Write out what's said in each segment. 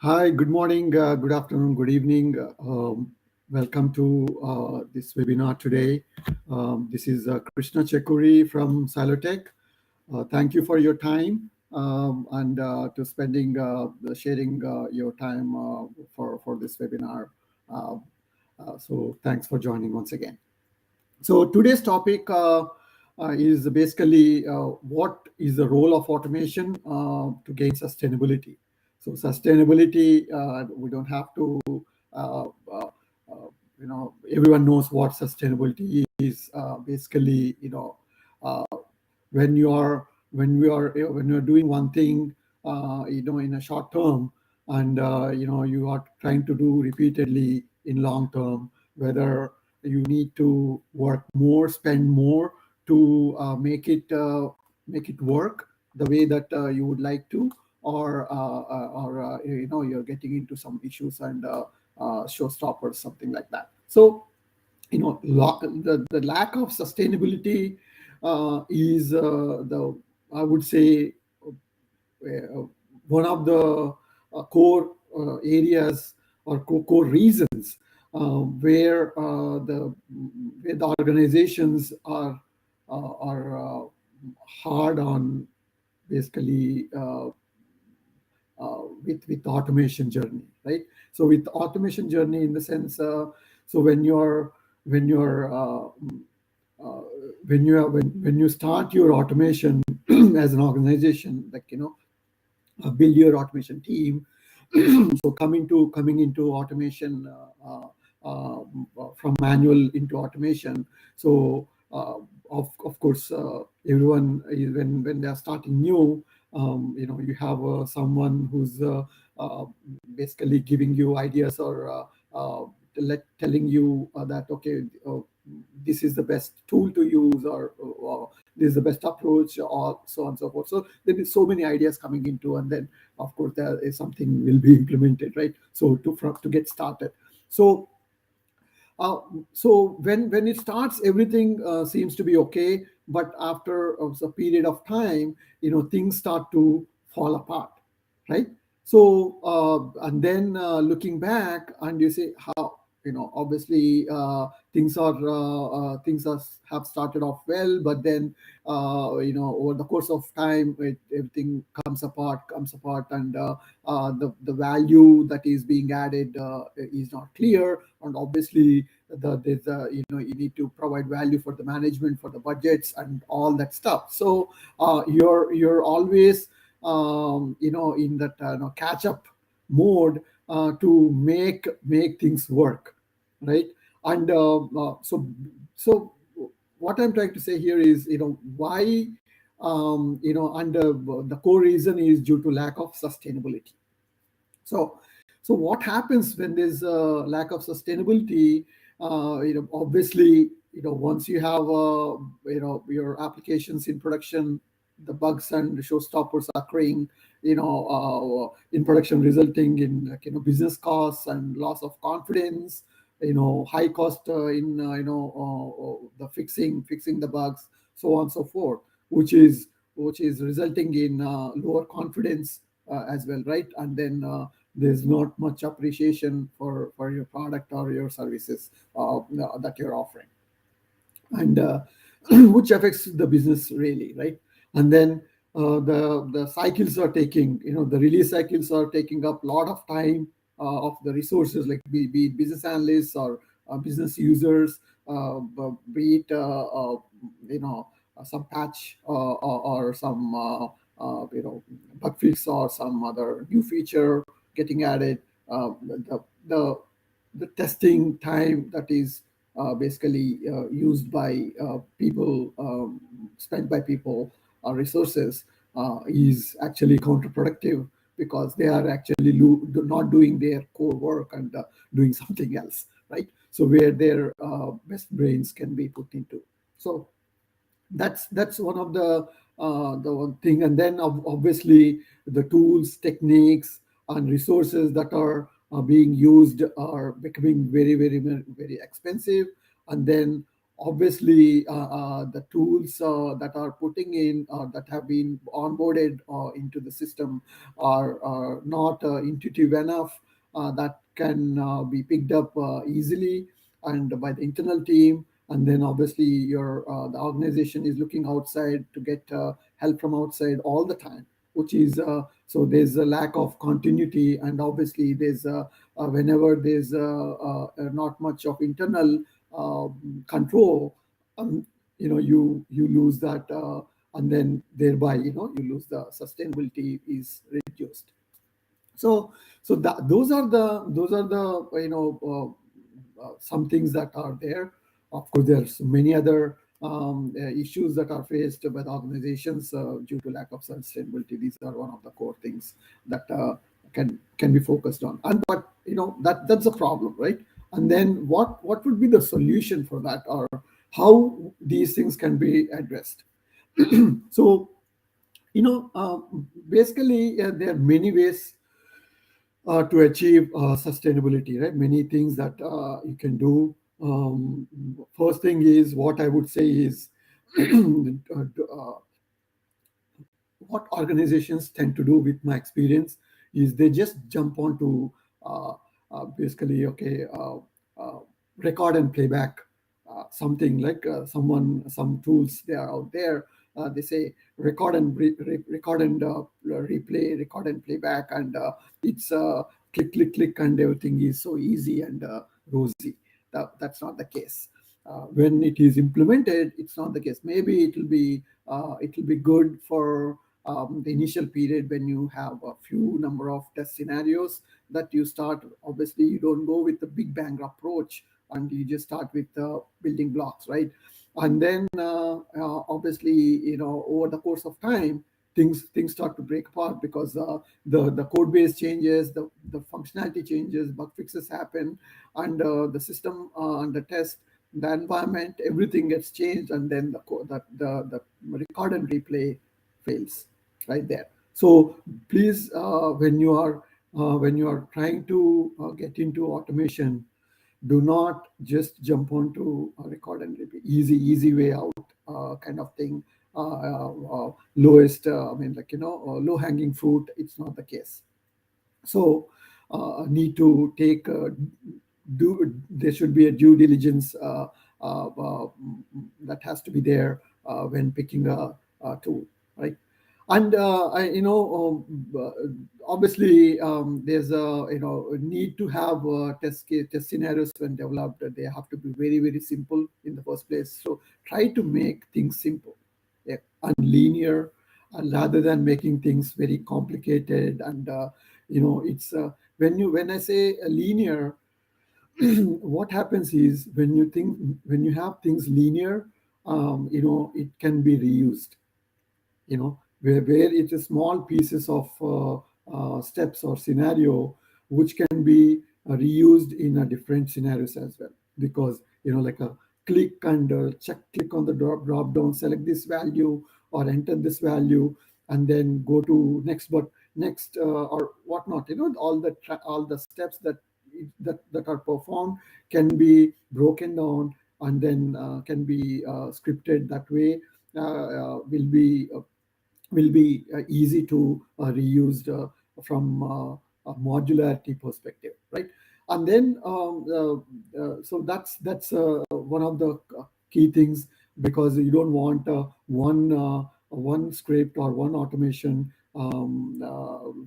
Hi, good morning, good afternoon, good evening. Welcome to this webinar today. This is Krishna Chekuri from Sailotech. Thank you for your time and to spending sharing your time for this webinar. Uh, so thanks for joining once again. So today's topic is basically what is the role of automation to gain sustainability. So sustainability, we don't have to, uh, uh, everyone knows what sustainability is. Basically, uh, when you are when you're doing one thing, in a short term, and you are trying to do repeatedly in long term, whether you need to work more, spend more to make it work the way that you would like to, or you're getting into some issues and showstoppers, something like that. So the lack of sustainability is the I would say one of the core areas or core reasons where the organizations are hard on basically with automation journey, right? So with automation journey, in the sense, so when you're when you start your automation as an organization, like build your automation team. So coming into automation from manual into automation. So of course, everyone when they are starting new, you have someone who's basically giving you ideas, or telling you that, okay, this is the best tool to use, or this is the best approach, or so on and so forth. So there is so many ideas coming into, and then of course there is something will be implemented, right? So to get started. So when it starts, everything seems to be okay, but after a period of time, things start to fall apart, right? So and then looking back, and you say how, obviously things have started off well, but then over the course of time, everything comes apart, and the value that is being added is not clear. And obviously you need to provide value for the management, for the budgets and all that stuff. So you're always in that catch up mode to make things work, right? And so what I'm trying to say here is, why, and the core reason is due to lack of sustainability. So what happens when there's a lack of sustainability? Obviously, once you have your applications in production, the bugs and showstoppers are occurring, in production, resulting in, business costs and loss of confidence, high cost in the fixing the bugs, so on and so forth, which is resulting in lower confidence as well, right? And then there's not much appreciation for your product or your services that you're offering, and which affects the business really, right? And then the cycles are taking, the release cycles are taking up a lot of time of the resources, like be it business analysts or business users, be it some patch or some bug fix or some other new feature getting added. The testing time that is basically used by people, spent by people, resources, is actually counterproductive, because they are actually not doing their core work and doing something else, right? So where their best brains can be put into. So that's one of the one thing. And then obviously the tools, techniques and resources that are being used are becoming very, very, very expensive. And then obviously the tools that are putting in that have been onboarded into the system are not intuitive enough that can be picked up easily and by the internal team. And then obviously your the organization is looking outside to get help from outside all the time, which is so there's a lack of continuity. And obviously there's whenever there's not much of internal control, um, you lose that, and then thereby you lose the sustainability is reduced. So that those are the some things that are there. Of course, there's many other issues that are faced by the organizations due to lack of sustainability. These are one of the core things that can be focused on. And but that's a problem, right? And then what would be the solution for that, or how these things can be addressed? So basically there are many ways to achieve sustainability, right? Many things that you can do. First thing is, what I would say is what organizations tend to do, with my experience, is they just jump onto basically, okay, record and playback, something like some tools they are out there. They say record and record and replay, record and playback, and it's click, click, click, and everything is so easy and rosy. That's not the case. When it is implemented, it's not the case. Maybe it will be good for the initial period when you have a few number of test scenarios that you start. Obviously, you don't go with the big bang approach, and you just start with the building blocks, right? And then obviously, over the course of time, things start to break apart because the code base changes, the functionality changes, bug fixes happen, and the system and the test, the environment, everything gets changed, and then the record and replay fails right there. So please, when you are trying to get into automation, do not just jump onto a record and repeat, easy way out kind of thing. Lowest, I mean, like, low hanging fruit. It's not the case. So need to take there should be a due diligence that has to be there when picking a tool, right? And obviously there's a need to have test scenarios when developed. They have to be very, very simple in the first place. So try to make things simple, yeah, and linear, rather than making things very complicated. And it's when I say linear, what happens is, when you have things linear, it can be reused, where it is small pieces of steps or scenario which can be reused in a different scenarios as well. Because like a click and check, click on the drop down, select this value or enter this value, and then go to next, but next or whatnot. All the steps that are performed can be broken down, and then can be scripted that way. Will be easy to reused from a modularity perspective, right? And then so that's one of the key things, because you don't want one script or one automation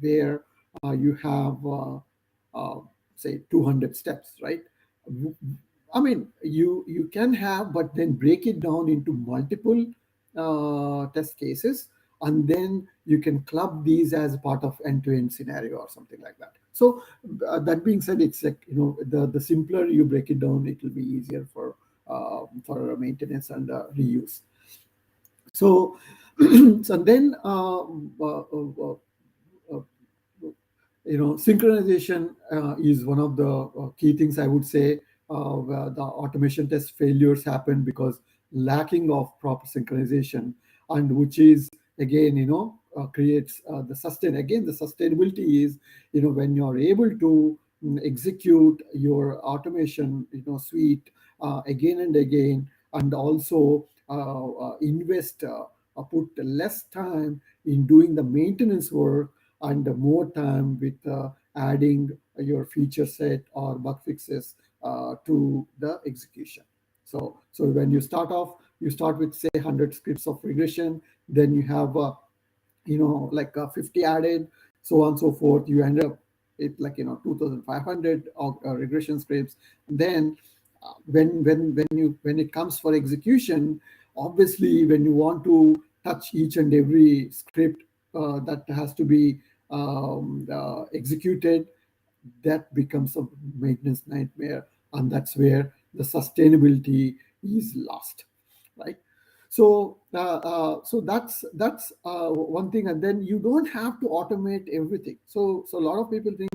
where you have say 200 steps, right? I mean, you can have, but then break it down into multiple test cases, and then you can club these as part of end-to-end scenario or something like that. So that being said, it's like, the simpler you break it down, it will be easier for maintenance and reuse. So so then synchronization is one of the key things, I would say. Where the automation test failures happen because lacking of proper synchronization, and which is again creates the sustainability is, when you're able to execute your automation suite again and again, and also invest, put less time in doing the maintenance work and more time with adding your feature set or bug fixes to the execution. So when you start off, you start with say 100 scripts of regression, then you have like 50 added, so on and so forth. You end up it like 2,500 regression scripts. Then when it comes for execution, obviously when you want to touch each and every script that has to be executed, that becomes a maintenance nightmare, and that's where the sustainability is lost, right? So that's one thing. And then you don't have to automate everything. So a lot of people think,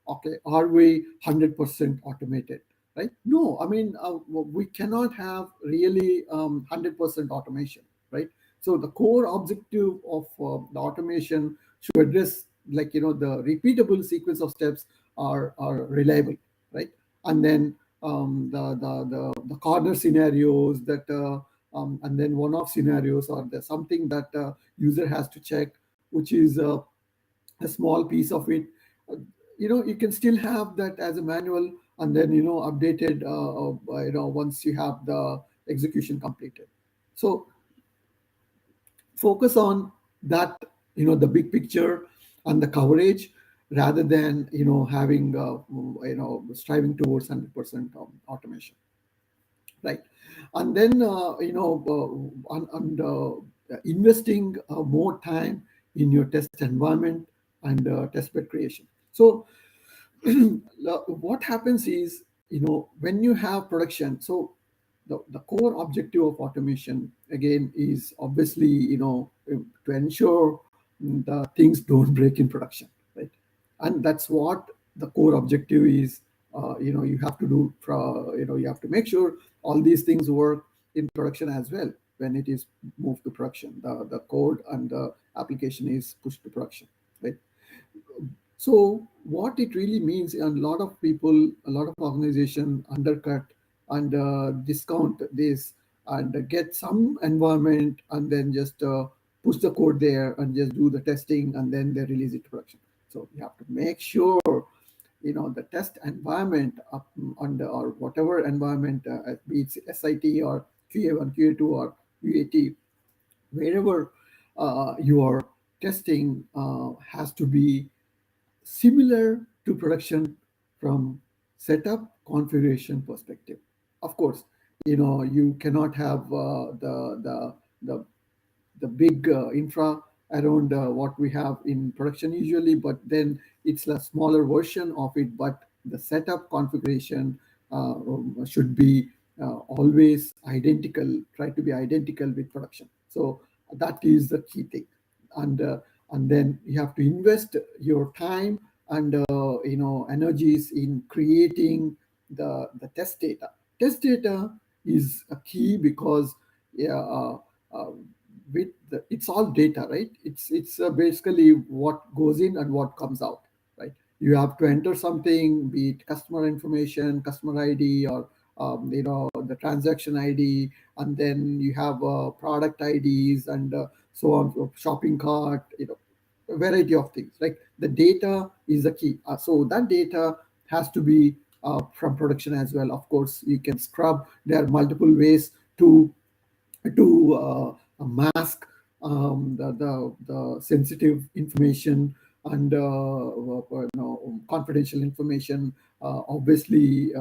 okay, are we 100% automated, right? No, I mean, we cannot have really 100% automation, right? So the core objective of the automation should address, like, the repeatable sequence of steps are reliable, right? And then the corner scenarios that and then one-off scenarios, or there's something that user has to check, which is a small piece of it. Uh, you can still have that as a manual, and then updated once you have the execution completed. So focus on that, the big picture and the coverage, rather than having striving towards 100% automation, right? And then investing more time in your test environment and test bed creation. So what happens is, when you have production, so the core objective of automation again is obviously to ensure the things don't break in production, right? And that's what the core objective is. You have to do, you have to make sure all these things work in production as well. When it is moved to production, the code and the application is pushed to production, right? So what it really means, and a lot of people, a lot of organizations undercut and discount this, and get some environment and then just push the code there and just do the testing, and then they release it to production. So you have to make sure the test environment up under, or whatever environment, be it SIT or QA1, QA2, or UAT, wherever you are testing, has to be similar to production from setup configuration perspective. Of course, you cannot have the the big infra around what we have in production usually, but then it's a smaller version of it. But the setup configuration should be always identical, try to be identical with production. So that is the key thing. And then you have to invest your time and energies in creating the test data. Test data is a key, because yeah, with it's all data, right? It's basically what goes in and what comes out, right? You have to enter something, be it customer information, customer ID, or the transaction ID, and then you have product IDs, and so on, so shopping cart, a variety of things. Like, the data is the key. So that data has to be from production as well. Of course, you can scrub. There are multiple ways to mask the sensitive information and confidential information. Obviously,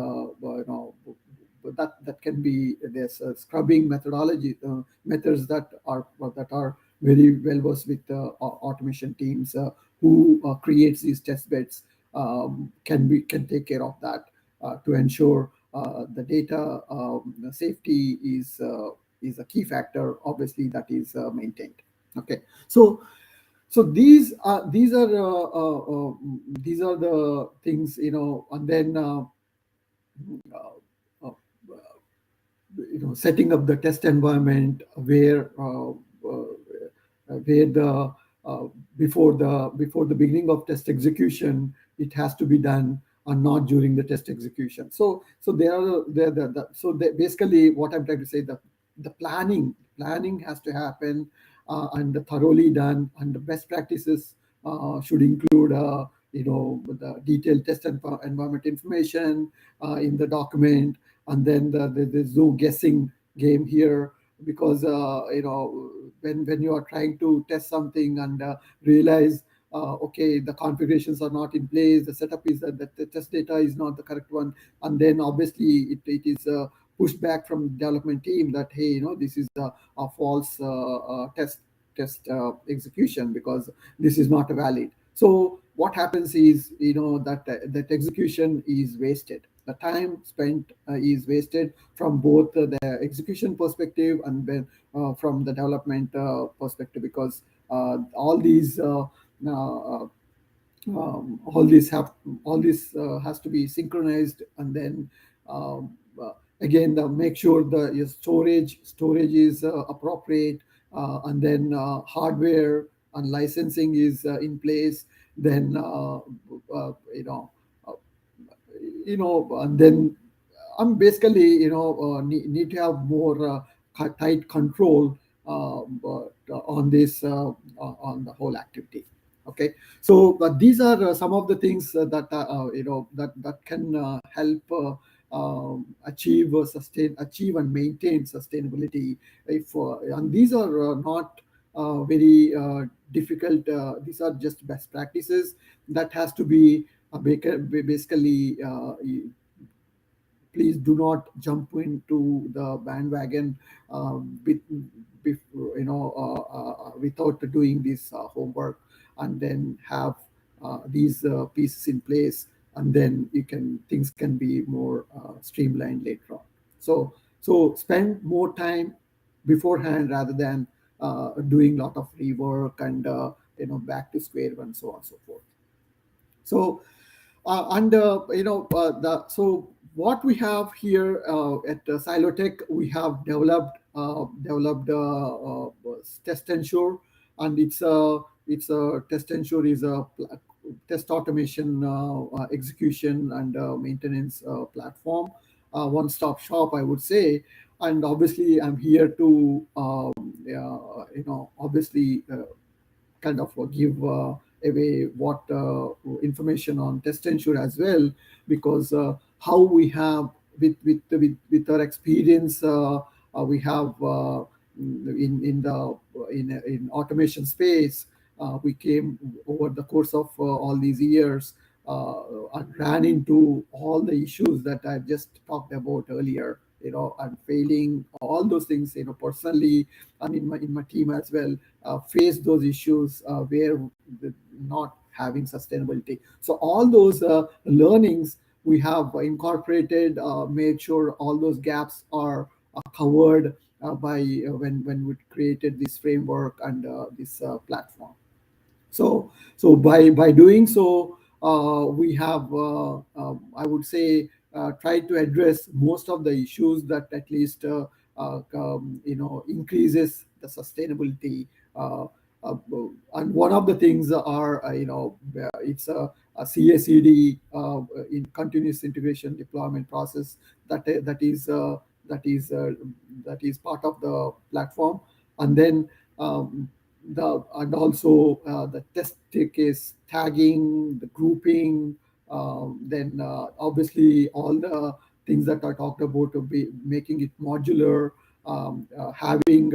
that can be, there's scrubbing methodology methods that are very well versed with automation teams who creates these test beds, can take care of that to ensure the data safety is a key factor, obviously, that is maintained. Okay, so these are the things, and then uh, setting up the test environment where the before the beginning of test execution, it has to be done, and not during the test execution. So there are basically what I'm trying to say, the planning has to happen, and thoroughly done, and the best practices should include the detailed test environment information in the document, and then there's no guessing game here, because when you are trying to test something and realize, okay, the configurations are not in place, the setup is that the test data is not the correct one, and then obviously it is pushed back from the development team that, hey, this is a false test execution, because this is not valid. So what happens is, that execution is wasted. The time spent is wasted from both the execution perspective and then from the development perspective, because all these all this has to be synchronized, and then again, make sure the your storage is appropriate, and then hardware and licensing is in place. Then uh, and then I'm basically, need to have more tight control, but, on this on the whole activity. Okay, so but these are some of the things that can help achieve and maintain sustainability. If And these are not very difficult. These are just best practices that has to be basically please do not jump into the bandwagon with, without doing this homework, and then have these pieces in place, and then things can be more streamlined later on. So spend more time beforehand rather than doing a lot of rework and back to square one, so on and so forth. So and the so what we have here at Sailotech, we have developed test ensure, and it's a test ensure is a test automation execution and maintenance platform, one-stop shop, I would say. And obviously I'm here to obviously kind of give away what information on test ensure as well, because how we have with our experience, we have in automation space, we came over the course of all these years, and ran into all the issues that I just talked about earlier, and failing all those things, personally, and in my team as well, face those issues where not having sustainability. So all those learnings we have incorporated, made sure all those gaps are covered by when we created this framework and this platform. So by doing so, we have, I would say, tried to address most of the issues that at least increases the sustainability. Uh, uh, and one of the things are, it's a CACD, in continuous integration deployment process, that is uh, that is part of the platform. And then and also the test case tagging, the grouping, then obviously all the things that I talked about, to be making it modular, uh, having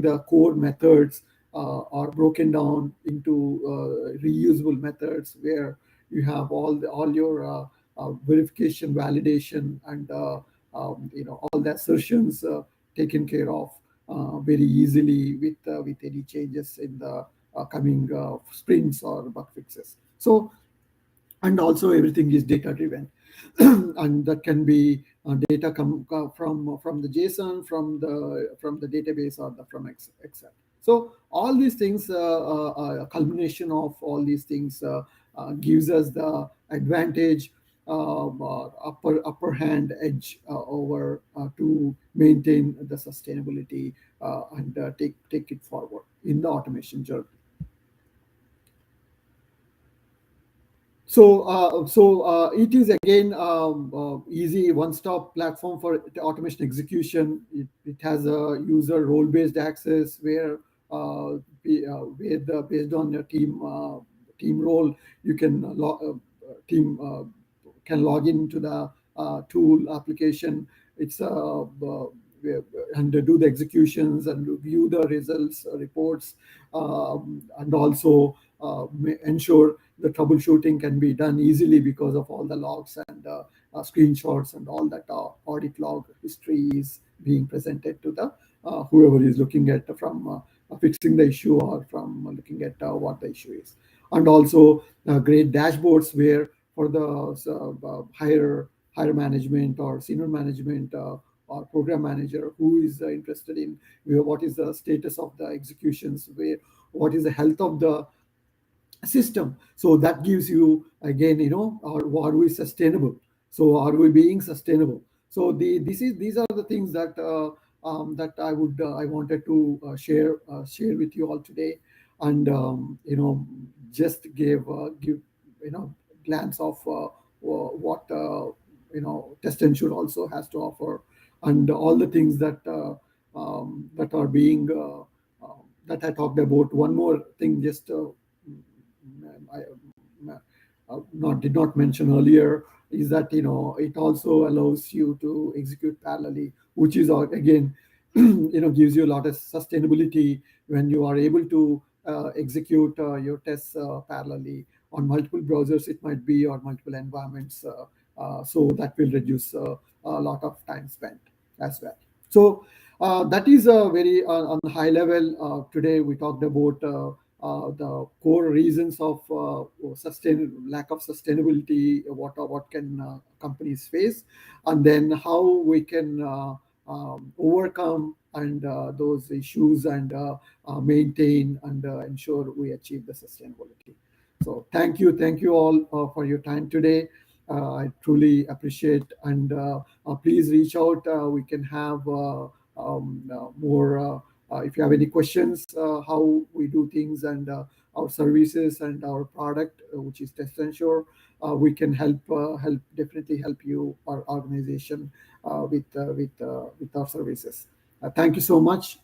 the core methods are broken down into reusable methods, where you have all your verification, validation, and all the assertions taken care of very easily with any changes in the coming sprints or bug fixes. So, and also everything is data driven, and that can be data from the JSON, from the database, or from Excel. So all these things, a culmination of all these things gives us the advantage, upper hand edge over to maintain the sustainability, and take it forward in the automation journey. So it is again easy one-stop platform for automation execution. It has a user role-based access where based on your team role, you can team can log into the tool application. It's and do the executions and view the results, reports, and also ensure the troubleshooting can be done easily because of all the logs and screenshots and all that audit log history is being presented to the whoever is looking at from fixing the issue or from looking at what the issue is. And also great dashboards where for the higher management or senior management or program manager who is interested in what is the status of the executions, where what is the health of the system. So that gives you again, are we sustainable? So are we being sustainable? So these are the things that that I wanted to share with you all today. And just give glance of what test ensure also has to offer, and all the things that are being that I talked about. One more thing, just I not did not mention earlier, is that it also allows you to execute parallelly, which is again gives you a lot of sustainability when you are able to execute your tests parallelly on multiple browsers, it might be, or multiple environments. So that will reduce a lot of time spent as well. So that is a very on the high level. Today we talked about the core reasons of lack of sustainability. What can companies face, and then how we can overcome and those issues and maintain and ensure we achieve the sustainability. So thank you all for your time today. I truly appreciate, and please reach out. We can have more. If you have any questions, how we do things and our services and our product, which is Test Ensure, we can definitely help you, our organization, with our services. Thank you so much.